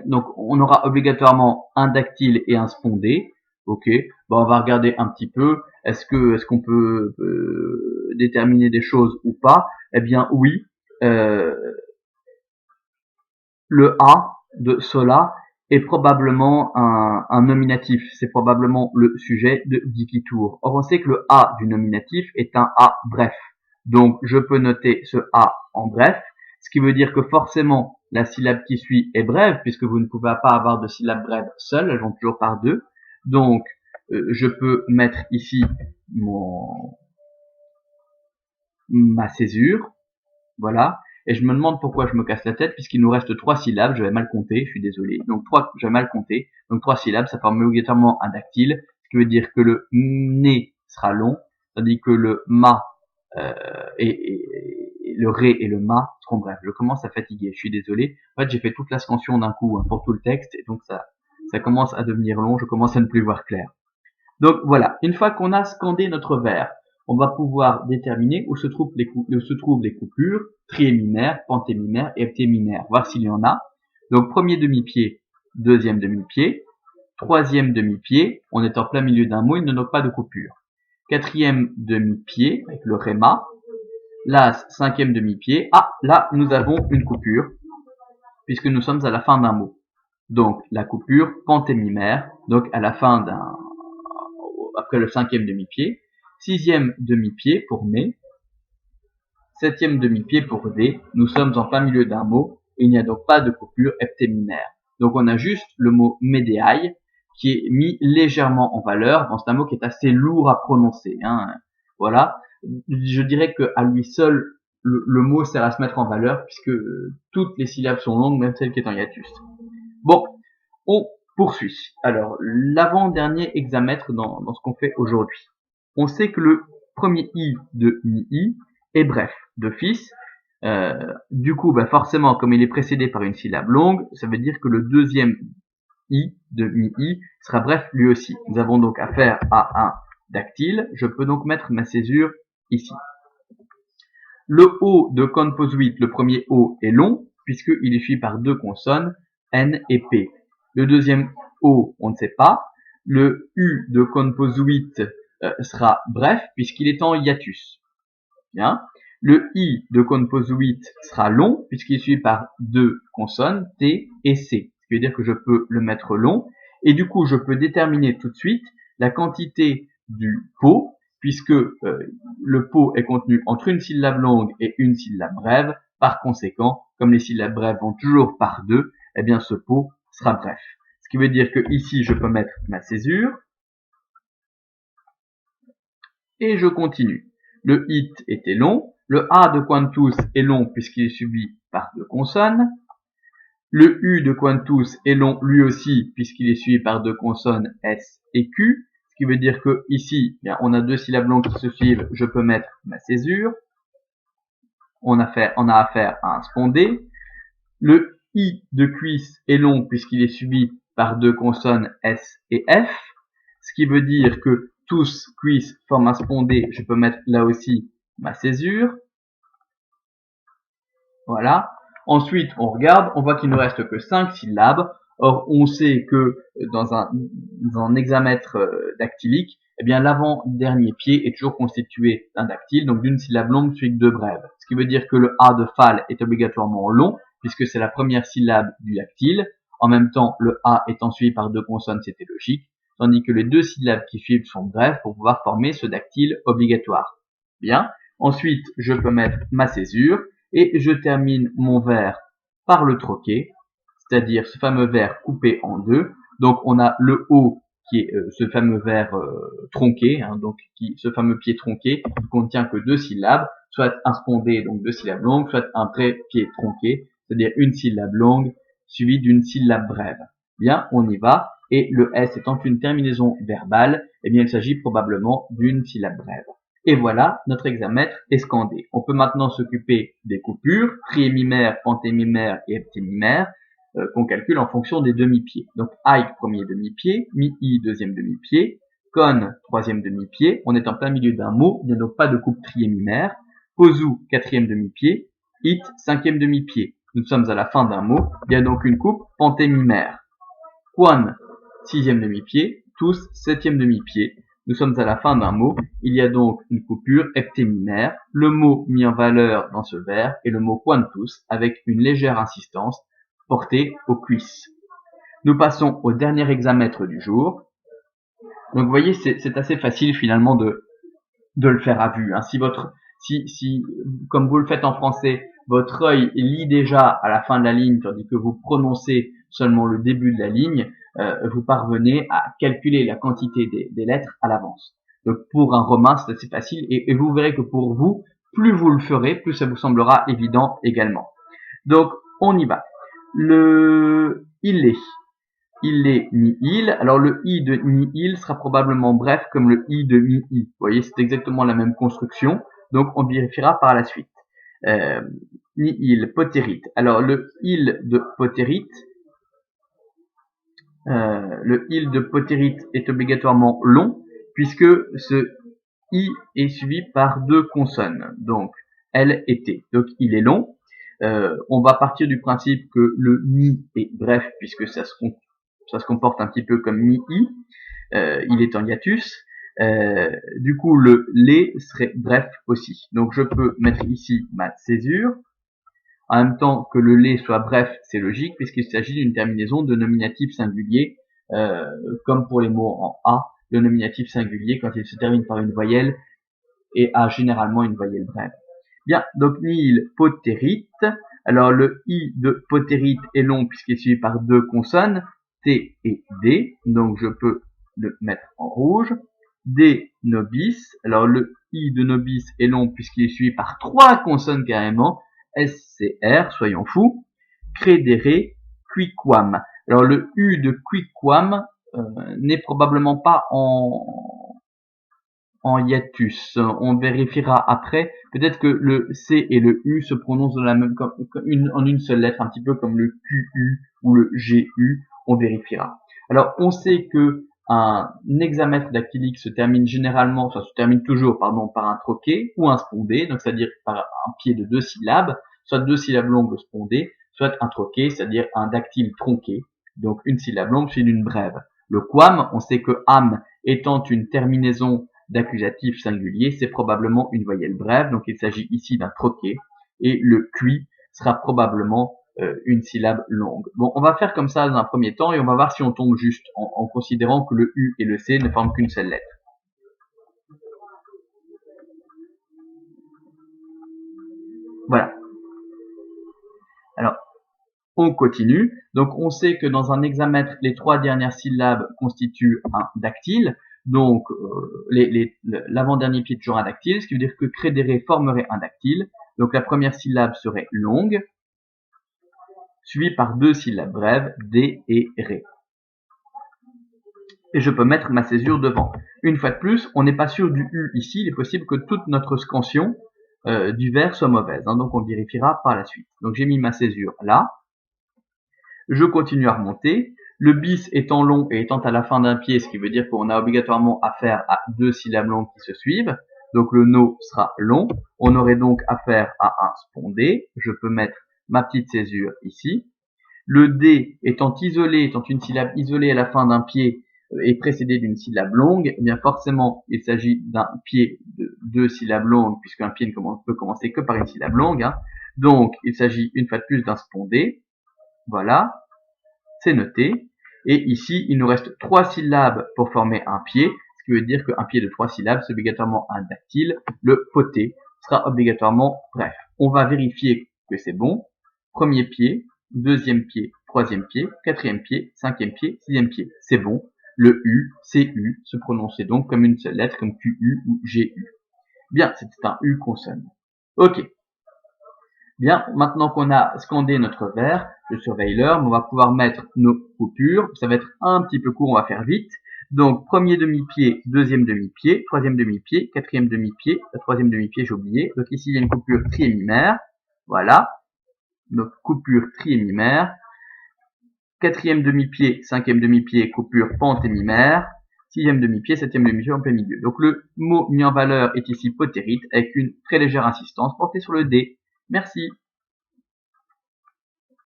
donc on aura obligatoirement un dactyle et un spondé. Ok, bon, on va regarder un petit peu. Est-ce qu'on peut déterminer des choses ou pas? Eh bien oui. Le A de cela est probablement un nominatif. C'est probablement le sujet de Diclitour. Or, on sait que le A du nominatif est un A bref. Donc, je peux noter ce A en bref, ce qui veut dire que forcément, la syllabe qui suit est brève, puisque vous ne pouvez pas avoir de syllabes brèves seules, elles vont toujours par deux. Donc, je peux mettre ici ma césure. Voilà. Et je me demande pourquoi je me casse la tête, puisqu'il nous reste 3 syllabes, je vais mal compter, je suis désolé. Donc je vais mal compter. Donc 3 syllabes, ça forme obligatoirement un dactyle, ce qui veut dire que le né sera long, tandis que le ma et le ré et le ma seront brefs. Je commence à fatiguer, je suis désolé. En fait, j'ai fait toute la scansion d'un coup pour tout le texte, et donc ça commence à devenir long, je commence à ne plus voir clair. Donc voilà, une fois qu'on a scandé notre vers, on va pouvoir déterminer où se trouvent les coupures, triémimaires, pentémimaires et heptémimaires, voir s'il y en a. Donc premier demi-pied, deuxième demi-pied, troisième demi-pied, on est en plein milieu d'un mot, il ne note pas de coupure. Quatrième demi-pied, avec le réma. Là, cinquième demi-pied, là, nous avons une coupure, puisque nous sommes à la fin d'un mot. Donc, la coupure pentémimaire, donc à la fin après le cinquième demi-pied, sixième demi-pied pour mais, septième demi-pied pour d, nous sommes en plein milieu d'un mot, et il n'y a donc pas de coupure heptémimaire. Donc on a juste le mot médéaille qui est mis légèrement en valeur. Bon, c'est un mot qui est assez lourd à prononcer. Voilà. Je dirais que à lui seul, le mot sert à se mettre en valeur, puisque toutes les syllabes sont longues, même celle qui est en hiatus. Bon, on poursuit. Alors, l'avant-dernier hexamètre dans ce qu'on fait aujourd'hui. On sait que le premier i de mi-i est bref, d'office. Du coup, forcément, comme il est précédé par une syllabe longue, ça veut dire que le deuxième i de mi-i sera bref lui aussi. Nous avons donc affaire à un dactyle. Je peux donc mettre ma césure ici. Le o de composite, le premier o, est long, puisqu'il est suivi par deux consonnes, n et p. Le deuxième o, on ne sait pas. Le u de composite sera bref, puisqu'il est en hiatus. Bien. Le i de composite sera long, puisqu'il est suivi par deux consonnes, t et c. Ce qui veut dire que je peux le mettre long. Et du coup, je peux déterminer tout de suite la quantité du pot, puisque le pot est contenu entre une syllabe longue et une syllabe brève. Par conséquent, comme les syllabes brèves vont toujours par deux, eh bien ce pot sera bref. Ce qui veut dire que ici, je peux mettre ma césure. Et je continue. Le it était long. Le a de Quintus est long puisqu'il est suivi par deux consonnes. Le u de Quintus est long lui aussi puisqu'il est suivi par deux consonnes s et q. Ce qui veut dire que ici, bien, on a deux syllabes longues qui se suivent. Je peux mettre ma césure. On a affaire à un spondé. Le i de cuisse est long puisqu'il est suivi par deux consonnes s et f. Ce qui veut dire que tous cuisse forment un spondé. Je peux mettre là aussi ma césure. Voilà. Ensuite, on regarde, on voit qu'il ne reste que 5 syllabes. Or, on sait que dans un hexamètre dactylique, eh bien, l'avant-dernier pied est toujours constitué d'un dactyle, donc d'une syllabe longue suivie de deux brèves. Ce qui veut dire que le A de Phal est obligatoirement long, puisque c'est la première syllabe du dactyle. En même temps, le A étant suivi par deux consonnes, c'était logique. Tandis que les deux syllabes qui suivent sont brèves pour pouvoir former ce dactyle obligatoire. Bien. Ensuite, je peux mettre ma césure. Et je termine mon vers par le troquet, c'est-à-dire ce fameux vers coupé en deux. Donc on a le O qui est ce fameux vers tronqué, donc ce fameux pied tronqué qui contient que deux syllabes, soit un spondé, donc deux syllabes longues, soit un pré-pied tronqué, c'est-à-dire une syllabe longue suivie d'une syllabe brève. Bien, on y va. Et le S étant une terminaison verbale, eh bien il s'agit probablement d'une syllabe brève. Et voilà, notre hexamètre est scandé. On peut maintenant s'occuper des coupures, triémimaires, pentémimaires et heptémimaires, qu'on calcule en fonction des demi-pieds. Donc, aï, premier demi-pied, mi-i, deuxième demi-pied, con, troisième demi-pied. On est en plein milieu d'un mot, il n'y a donc pas de coupe triémimaire. Posu, quatrième demi-pied, it, cinquième demi-pied. nous sommes à la fin d'un mot, il y a donc une coupe pentémimaire. Quan, 6e demi-pied, tous, 7e demi-pied. Nous sommes à la fin d'un mot, il y a donc une coupure heptémimaire, le mot mis en valeur dans ce vers est le mot quantus avec une légère insistance portée aux cuisses. Nous passons au dernier hexamètre du jour. Donc vous voyez, c'est assez facile finalement de le faire à vue. Hein. Si comme vous le faites en français, votre œil lit déjà à la fin de la ligne, tandis que vous prononcez seulement le début de la ligne, vous parvenez à calculer la quantité des lettres à l'avance. Donc pour un romain, c'est assez facile, et vous verrez que pour vous, plus vous le ferez, plus ça vous semblera évident également. Donc on y va. Il est ni-il. Alors le i de ni-il sera probablement bref comme le i de mi-i. Vous voyez, c'est exactement la même construction. Donc on vérifiera par la suite. Ni-il, potérite. Alors le il de potérite, est obligatoirement long puisque ce i est suivi par deux consonnes. Donc L et T. Donc il est long. On va partir du principe que le ni est bref puisque ça se comporte un petit peu comme mi-i. Il est en hiatus. Du coup, le lait serait bref aussi. Donc, je peux mettre ici ma césure. En même temps que le lait soit bref, c'est logique puisqu'il s'agit d'une terminaison de nominatif singulier, comme pour les mots en A. Le nominatif singulier, quand il se termine par une voyelle, et a généralement une voyelle brève. Bien, donc nihil potérite. Alors le i de potérite est long puisqu'il est suivi par deux consonnes, T et D. Donc je peux le mettre en rouge. D nobis. Alors le i de nobis est long puisqu'il est suivi par trois consonnes carrément, S, C, R, soyons fous. Credere quiquam. Alors le u de quiquam n'est probablement pas en hiatus. On vérifiera après. Peut-être que le C et le U se prononcent de la même, en une seule lettre, un petit peu comme le QU ou le GU. On vérifiera. Alors, on sait que un hexamètre dactylique se termine toujours, par un troquet ou un spondé, donc c'est-à-dire par un pied de deux syllabes, soit deux syllabes longues spondées, soit un troquet, c'est-à-dire un dactyle tronqué, donc une syllabe longue suivie d'une brève. Le quam, on sait que am étant une terminaison d'accusatif singulier, c'est probablement une voyelle brève, donc il s'agit ici d'un troquet, et le cui sera probablement une syllabe longue. Bon, on va faire comme ça dans un premier temps, et on va voir si on tombe juste, en considérant que le U et le C ne forment qu'une seule lettre. Voilà. Alors, on continue. Donc, on sait que dans un hexamètre, les trois dernières syllabes constituent un dactyle. Donc, l'avant-dernier pied est toujours un dactyle, ce qui veut dire que credere formerait un dactyle. Donc, la première syllabe serait longue, suivie par deux syllabes brèves, D et Ré. Et je peux mettre ma césure devant. Une fois de plus, on n'est pas sûr du U ici, il est possible que toute notre scansion du vers soit mauvaise. Hein, donc, on vérifiera par la suite. Donc, j'ai mis ma césure là. Je continue à remonter. Le bis étant long et étant à la fin d'un pied, ce qui veut dire qu'on a obligatoirement affaire à deux syllabes longues qui se suivent. Donc le no sera long. On aurait donc affaire à un spondé. Je peux mettre ma petite césure ici. Le D étant une syllabe isolée à la fin d'un pied et précédé d'une syllabe longue, eh bien forcément il s'agit d'un pied de deux syllabes longues, puisqu'un pied ne peut commencer que par une syllabe longue. Hein. Donc il s'agit une fois de plus d'un spondé. Voilà, c'est noté. Et ici, il nous reste trois syllabes pour former un pied, ce qui veut dire qu'un pied de trois syllabes, c'est obligatoirement un dactyle. Le poté sera obligatoirement bref. On va vérifier que c'est bon. Premier pied, deuxième pied, troisième pied, quatrième pied, cinquième pied, sixième pied. C'est bon. Le U, CU se prononçait donc comme une seule lettre, comme QU ou GU. Bien, c'était un U consonne. Ok. Bien, maintenant qu'on a scandé notre vers, je surveille l'heure, mais on va pouvoir mettre nos coupures. Ça va être un petit peu court, on va faire vite. Donc, premier demi-pied, deuxième demi-pied, troisième demi-pied, quatrième demi-pied, troisième demi-pied, j'ai oublié. Donc ici, il y a une coupure trihémimaire. Voilà. Donc, coupure trihémimaire. Quatrième demi-pied, cinquième demi-pied, coupure pentémimaire. Sixième demi-pied, septième demi-pied en plein milieu. Donc, le mot mis en valeur est ici potérite, avec une très légère insistance portée sur le D. Merci.